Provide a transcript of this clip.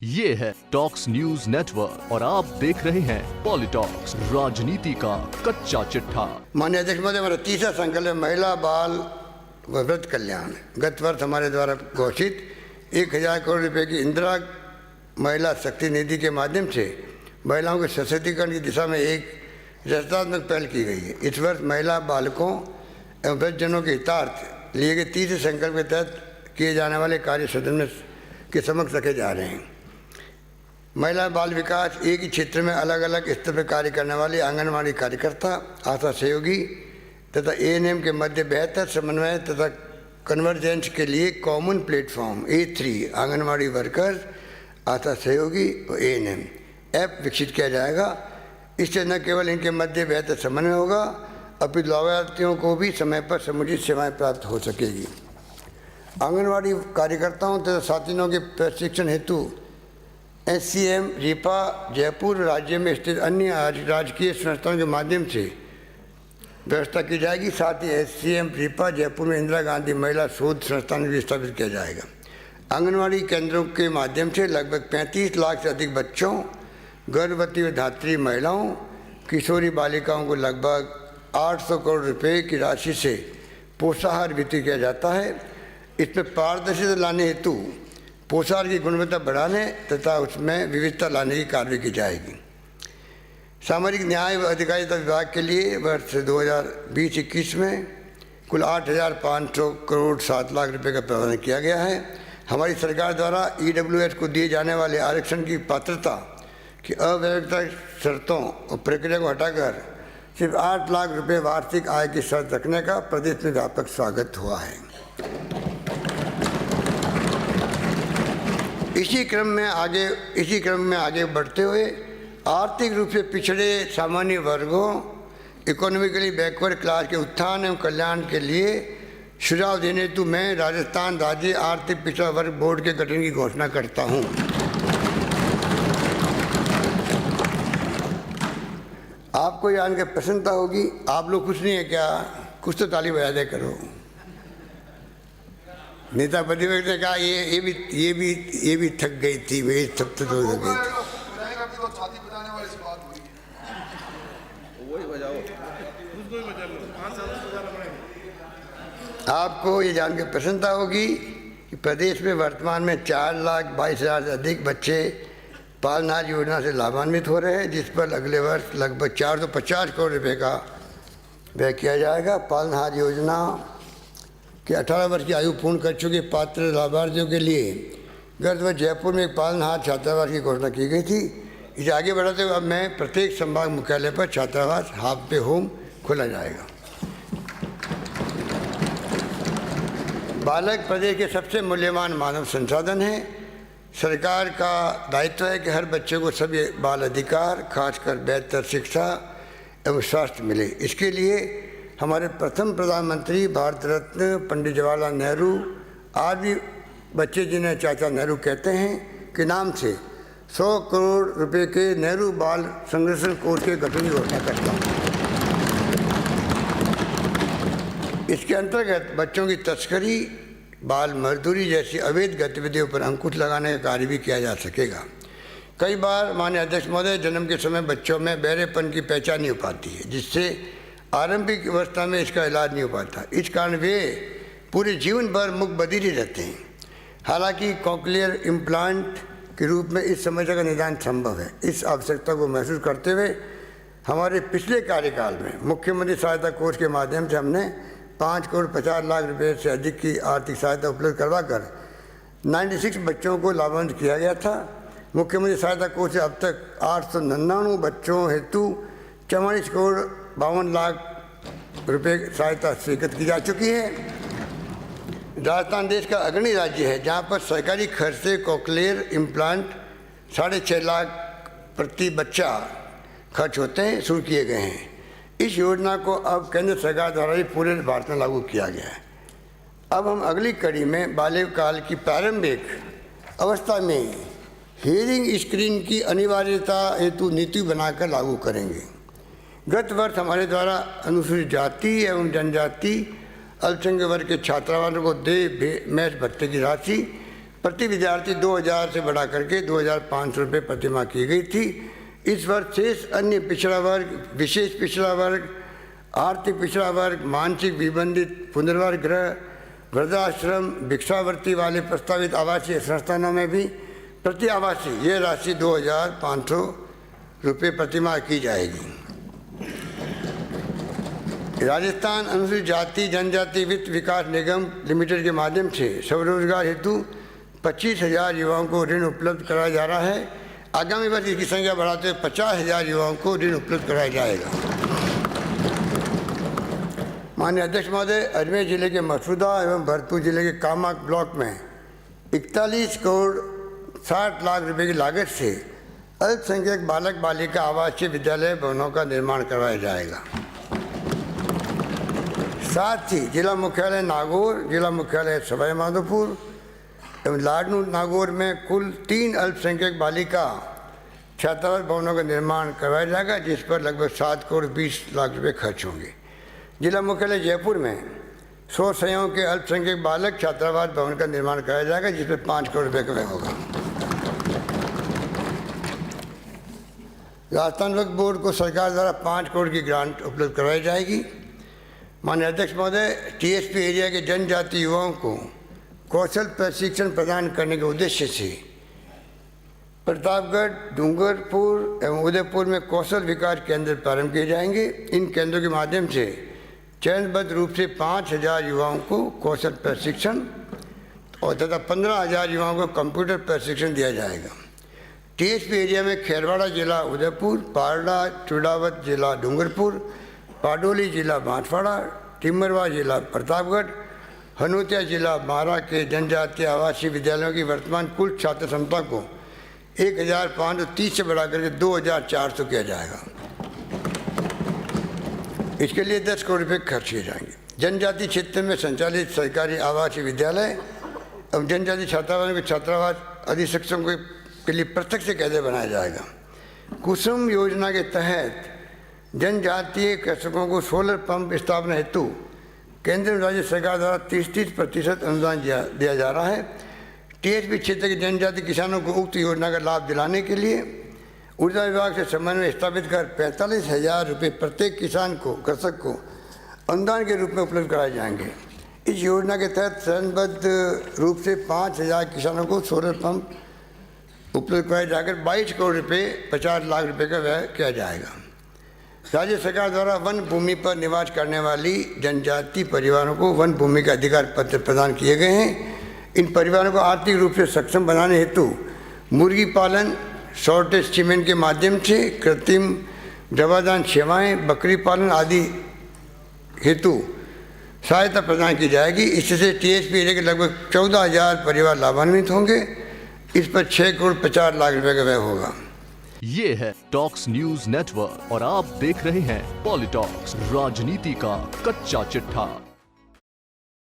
ये है talks news network और आप देख रहे हैं पॉलिटॉक्स, राजनीति का कच्चा चिट्ठा। माननीय अध्यक्ष महोदय, हमारा तीसरा संकल्प है महिला बाल व वृद्ध कल्याण। गत वर्ष हमारे द्वारा घोषित 1000 करोड़ रुपए की इंदिरा महिला शक्ति निधि के माध्यम से महिलाओं के सशक्तिकरण की दिशा में एक रचनात्मक पहल की गई है। इस वर्ष महिला बालकों एवं वृद्धजनों के हितार्थ लिए गए तीसरे संकल्प के तहत किए जाने वाले कार्य सदन में के समक्ष रखे जा रहे हैं। महिला बाल विकास एक ही क्षेत्र में अलग अलग स्तर पर कार्य करने वाले आंगनबाड़ी कार्यकर्ता, आशा सहयोगी तथा एएनएम के मध्य बेहतर समन्वय तथा कन्वर्जेंस के लिए common platform A3 anganwadi workers, ASHA सहयोगी और एएनएम ऐप विकसित किया जाएगा। इससे न केवल इनके मध्य बेहतर समन्वय होगा अपितु लाभार्थियों को भी समय पर समुचित सेवाएं प्राप्त हो सकेगी। आंगनबाड़ी कार्यकर्ताओं तथा साथियों के प्रशिक्षण हेतु SCM रीपा जयपुर राज्य में स्थित अन्य राजकीय संस्थाओं के माध्यम से व्यवस्था की जाएगी। साथ ही SCM रीपा जयपुर में इंदिरा गांधी महिला शोध संस्थान भी स्थापित किया जाएगा। आंगनबाड़ी केंद्रों के माध्यम से लगभग 35 लाख से अधिक बच्चों, गर्भवती व धात्री महिलाओं, किशोरी बालिकाओं को लगभग 800 करोड़ रुपए की राशि से पोषाहार वितरित किया जाता है। इसमें पारदर्शिता लाने हेतु पोषाहार की गुणवत्ता बढ़ाने तथा उसमें विविधता लाने की कार्रवाई की जाएगी। सामाजिक न्याय व अधिकारिता विभाग के लिए वर्ष 2020-21 में कुल 8,500 करोड़ 7 लाख रुपए का प्रावधान किया गया है। हमारी सरकार द्वारा EWS को दिए जाने वाले आरक्षण की पात्रता की अवैधता शर्तों और प्रक्रिया को हटाकर सिर्फ 8 लाख रुपए वार्षिक आय की शर्त रखने का प्रदेश में व्यापक स्वागत हुआ है। इसी क्रम में आगे बढ़ते हुए आर्थिक रूप से पिछड़े सामान्य वर्गों, इकोनॉमिकली बैकवर्ड क्लास के उत्थान एवं कल्याण के लिए सुझाव देने हेतु मैं राजस्थान राज्य आर्थिक पिछड़ा वर्ग बोर्ड के गठन की घोषणा करता हूं। आपको जानकर प्रसन्नता होगी, आप लोग खुश नहीं है क्या? कुछ तो ताली बजा दे करो। नेता प्रतिपक्ष ने कहा ये भी थक गई थी, वे थक तो हो गई थी। आपको ये जानकर प्रसन्नता होगी कि प्रदेश में वर्तमान में 4,22,000 से अधिक बच्चे पालनहार योजना से लाभान्वित हो रहे हैं, जिस पर अगले वर्ष लगभग 450 करोड़ रुपए का व्यय किया जाएगा। पालनहार योजना कि 18 वर्ष की आयु पूर्ण कर चुके पात्र लाभार्थियों के लिए गत वर्ष जयपुर में एक पालनहार छात्रावास की घोषणा की गई थी। इसे आगे बढ़ाते हुए अब मैं प्रत्येक संभाग मुख्यालय पर छात्रावास हाफ पे होम खोला जाएगा। बालक प्रदेश के सबसे मूल्यवान मानव संसाधन है। सरकार का दायित्व है कि हर बच्चे को सभी बाल अधिकार, खासकर बेहतर शिक्षा एवं स्वास्थ्य मिले। इसके लिए हमारे प्रथम प्रधानमंत्री भारत रत्न पंडित जवाहरलाल नेहरू, आज भी बच्चे जिन्हें चाचा नेहरू कहते हैं, के नाम से 100 करोड़ रुपए के नेहरू बाल संरक्षण कोष के गठन की घोषणा करता हूँ। इसके अंतर्गत बच्चों की तस्करी, बाल मजदूरी जैसी अवैध गतिविधियों पर अंकुश लगाने का कार्य भी किया जा सकेगा। कई बार माननीय अध्यक्ष महोदय, जन्म के समय बच्चों में बहरेपन की पहचान नहीं हो पाती है, जिससे आरंभिक अवस्था में इसका इलाज नहीं हो पाता। इस कारण वे पूरे जीवन भर मूक बधिर ही रहते हैं। हालांकि कॉक्लियर इम्प्लांट के रूप में इस समस्या का निदान संभव है। इस आवश्यकता को महसूस करते हुए हमारे पिछले कार्यकाल में मुख्यमंत्री सहायता कोष के माध्यम से हमने 5 करोड़ 50 लाख रुपए से अधिक की आर्थिक सहायता उपलब्ध करवाकर 96 बच्चों को लाभान्वित किया गया था। मुख्यमंत्री सहायता कोष से अब तक 899 बच्चों हेतु 44 करोड़ 52 लाख रुपए सहायता स्वीकृत की जा चुकी है। राजस्थान देश का अग्रणी राज्य है, जहां पर सरकारी खर्च से कॉक्लियर इम्प्लांट 6.5 लाख प्रति बच्चा खर्च होते हैं शुरू किए गए हैं। इस योजना को अब केंद्र सरकार द्वारा ही पूरे भारत में लागू किया गया है। अब हम अगली कड़ी में बाल्यकाल की प्रारंभिक अवस्था में हियरिंग स्क्रीन की अनिवार्यता हेतु नीति बनाकर लागू करेंगे। गत वर्ष हमारे द्वारा अनुसूचित जाति एवं जनजाति अल्पसंख्यक वर्ग के छात्रावासों को मेष भत्ते की राशि प्रति विद्यार्थी 2000 से बढ़ा करके 2500 रुपये प्रतिमाह की गई थी। इस वर्ष शेष अन्य पिछड़ा वर्ग, विशेष पिछड़ा वर्ग, आर्थिक पिछड़ा वर्ग, मानसिक विबंधित पुनर्वास गृह, वृद्धाश्रम, भिक्षावृत्ति वाले प्रस्तावित आवासीय संस्थानों में भी प्रति आवासी ये राशि 2500 रुपये प्रतिमाह की जाएगी। राजस्थान अनुसूचित जाति जनजाति वित्त विकास निगम लिमिटेड के माध्यम से स्वरोजगार हेतु 25,000 युवाओं को ऋण उपलब्ध कराया जा रहा है। आगामी वर्ष इसकी संख्या बढ़ाते हुए 50,000 युवाओं को ऋण उपलब्ध कराया जाएगा। माननीय अध्यक्ष महोदय, अजमेर जिले के मसूदा एवं भरतपुर जिले के कामाक ब्लॉक में 41 करोड़ 60 लाख रुपए की लागत से अल्पसंख्यक बालक बालिका आवासीय विद्यालय भवनों का निर्माण करवाया जाएगा। साथ ही जिला मुख्यालय नागौर, जिला मुख्यालय सवाई माधोपुर एवं लाडनू नागौर में कुल 3 अल्पसंख्यक बालिका छात्रावास भवनों का निर्माण करवाया जाएगा, जिस पर लगभग 7 करोड़ 20 लाख रुपए खर्च होंगे। जिला मुख्यालय जयपुर में 100 संयों के अल्पसंख्यक बालक छात्रावास भवन का निर्माण कराया जाएगा, जिस पर 5 करोड़ रुपये का व्यय होगा। राजस्थान वक्फ बोर्ड को सरकार द्वारा 5 करोड़ की ग्रांट उपलब्ध करवाई जाएगी। माननीय अध्यक्ष महोदय, टीएसपी एरिया के जनजातीय युवाओं को कौशल प्रशिक्षण प्रदान करने के उद्देश्य से प्रतापगढ़, डूंगरपुर एवं उदयपुर में कौशल विकास केंद्र प्रारंभ किए जाएंगे। इन केंद्रों के माध्यम से चरणबद्ध रूप से 5,000 युवाओं को कौशल प्रशिक्षण और तथा 15,000 युवाओं को कंप्यूटर प्रशिक्षण दिया जाएगा। टीएसपी एरिया में खेरवाड़ा जिला उदयपुर, पारड़ा चुड़ावत जिला डूंगरपुर, पाडोली जिला बांसवाड़ा, टिमरवा जिला प्रतापगढ़, हनोतिया जिला बारा के जनजातीय आवासीय विद्यालयों की वर्तमान कुल छात्र क्षमता को 1,530 से बढ़ाकर के 2,400 किया जाएगा। इसके लिए 10 करोड़ रुपये खर्च किए जाएंगे। जनजातीय क्षेत्र में संचालित सरकारी आवासीय विद्यालय एवं जनजातीय छात्रावासों के छात्रावास अधीक्षकों के लिए पृथक से कैडर बनाया जाएगा। कुसुम योजना के तहत जनजातीय कृषकों को सोलर पंप स्थापना हेतु केंद्र और राज्य सरकार द्वारा 30% अनुदान दिया जा रहा है। टीएसपी क्षेत्र के जनजातीय किसानों को उक्त योजना का लाभ दिलाने के लिए ऊर्जा विभाग से समन्वय स्थापित कर 45,000 रुपये प्रत्येक किसान को, कृषक को अनुदान के रूप में उपलब्ध कराए जाएंगे। इस योजना के तहत चरणबद्ध रूप से 5,000 किसानों को सोलर पंप उपलब्ध कराए जाकर 22 करोड़ रुपये 50 लाख रुपये का व्यय किया जाएगा। राज्य सरकार द्वारा वन भूमि पर निवास करने वाली जनजातीय परिवारों को वन भूमि का अधिकार पत्र प्रदान किए गए हैं। इन परिवारों को आर्थिक रूप से सक्षम बनाने हेतु मुर्गी पालन, शॉर्टेज सीमेंट के माध्यम से कृत्रिम गर्भाधान सेवाएं, बकरी पालन आदि हेतु सहायता प्रदान की जाएगी। इससे टीएसपी एरिया के लगभग 14,000 परिवार लाभान्वित होंगे। इस पर 6 करोड़ 50 लाख रुपए का व्यय होगा। ये है टॉक्स न्यूज नेटवर्क और आप देख रहे हैं पॉलिटॉक्स, राजनीति का कच्चा चिट्ठा।